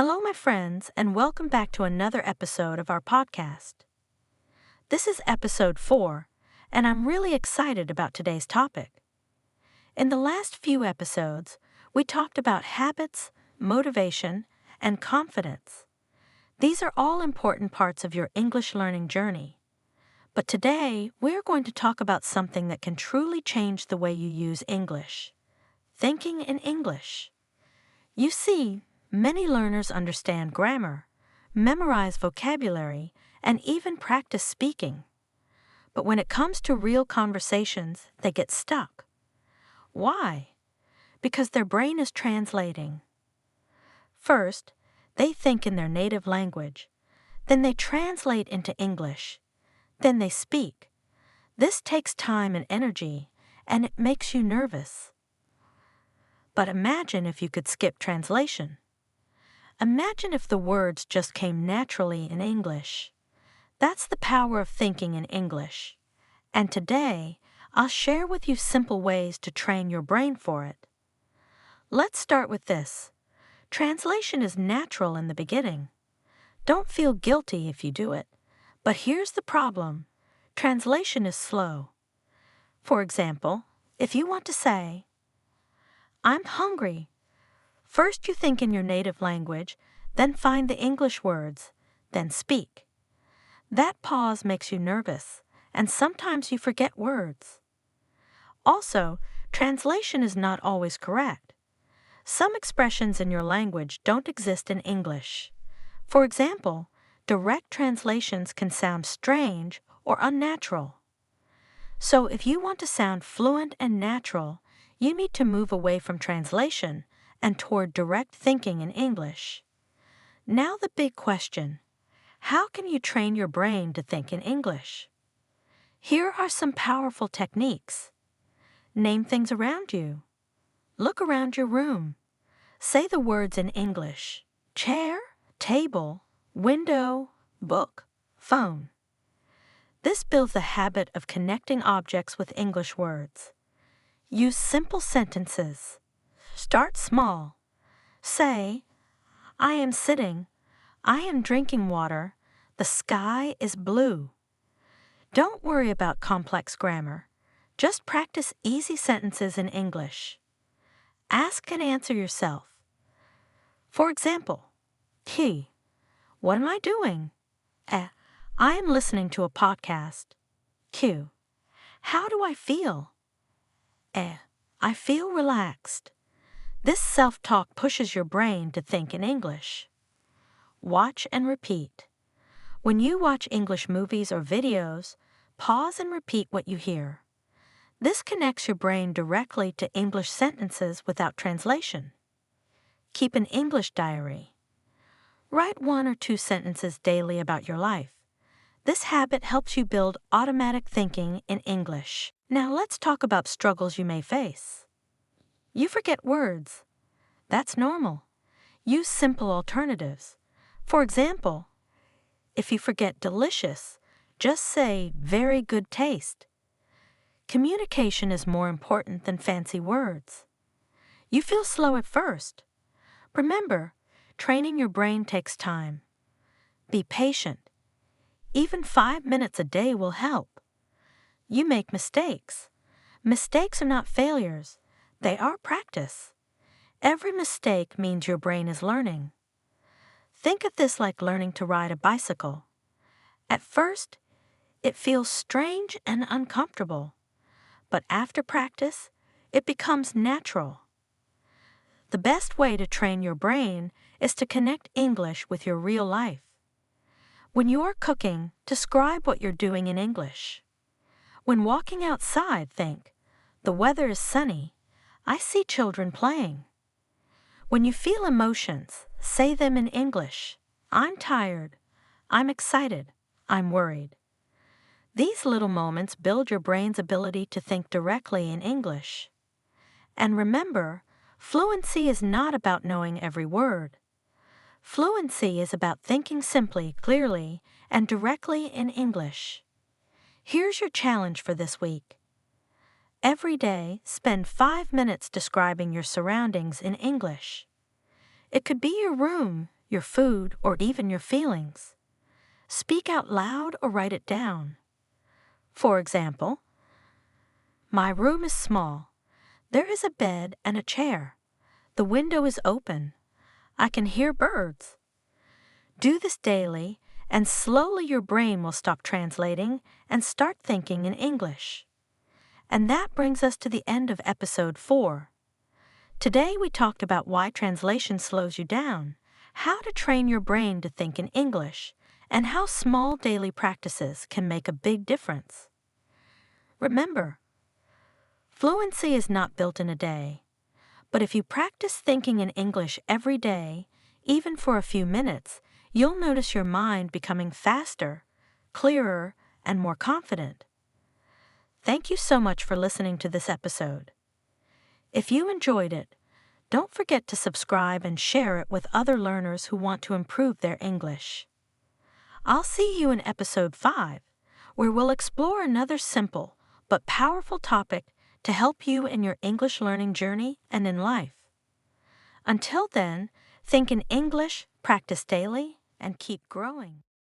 Hello, my friends, and welcome back to another episode of our podcast. This is episode 4, and I'm really excited about today's topic. In the last few episodes, we talked about habits, motivation, and confidence. These are all important parts of your English learning journey. But today, we're going to talk about something that can truly change the way you use English: thinking in English. You see, many learners understand grammar, memorize vocabulary, and even practice speaking. But when it comes to real conversations, they get stuck. Why? Because their brain is translating. First, they think in their native language. Then they translate into English. Then they speak. This takes time and energy, and it makes you nervous. But imagine if you could skip translation. Imagine if the words just came naturally in English. That's the power of thinking in English. And today, I'll share with you simple ways to train your brain for it. Let's start with this. Translation is natural in the beginning. Don't feel guilty if you do it. But here's the problem. Translation is slow. For example, if you want to say, "I'm hungry," first you think in your native language, then find the English words, then speak. That pause makes you nervous, and sometimes you forget words. Also, translation is not always correct. Some expressions in your language don't exist in English. For example, direct translations can sound strange or unnatural. So if you want to sound fluent and natural, you need to move away from translation and toward direct thinking in English. Now the big question: how can you train your brain to think in English? Here are some powerful techniques. Name things around you. Look around your room. Say the words in English: chair, table, window, book, phone. This builds the habit of connecting objects with English words. Use simple sentences. Start small. Say, "I am sitting. I am drinking water. The sky is blue." Don't worry about complex grammar. Just practice easy sentences in English. Ask and answer yourself. For example, T. What am I doing? I am listening to a podcast. Q. How do I feel? I feel relaxed. This self-talk pushes your brain to think in English. Watch and repeat. When you watch English movies or videos, pause and repeat what you hear. This connects your brain directly to English sentences without translation. Keep an English diary. Write 1 or 2 sentences daily about your life. This habit helps you build automatic thinking in English. Now let's talk about struggles you may face. You forget words. That's normal. Use simple alternatives. For example, if you forget delicious, just say very good taste. Communication is more important than fancy words. You feel slow at first. Remember, training your brain takes time. Be patient. Even 5 minutes a day will help. You make mistakes. Mistakes are not failures. They are practice. Every mistake means your brain is learning. Think of this like learning to ride a bicycle. At first, it feels strange and uncomfortable. But after practice, it becomes natural. The best way to train your brain is to connect English with your real life. When you're cooking, describe what you're doing in English. When walking outside, think, "The weather is sunny. I see children playing." When you feel emotions, say them in English. "I'm tired. I'm excited. I'm worried." These little moments build your brain's ability to think directly in English. And remember, fluency is not about knowing every word. Fluency is about thinking simply, clearly, and directly in English. Here's your challenge for this week. Every day, spend 5 minutes describing your surroundings in English. It could be your room, your food, or even your feelings. Speak out loud or write it down. For example, my room is small. There is a bed and a chair. The window is open. I can hear birds. Do this daily, and slowly your brain will stop translating and start thinking in English. And that brings us to the end of episode 4. Today we talked about why translation slows you down, how to train your brain to think in English, and how small daily practices can make a big difference. Remember, fluency is not built in a day, but if you practice thinking in English every day, even for a few minutes, you'll notice your mind becoming faster, clearer, and more confident. Thank you so much for listening to this episode. If you enjoyed it, don't forget to subscribe and share it with other learners who want to improve their English. I'll see you in episode 5, where we'll explore another simple but powerful topic to help you in your English learning journey and in life. Until then, think in English, practice daily, and keep growing.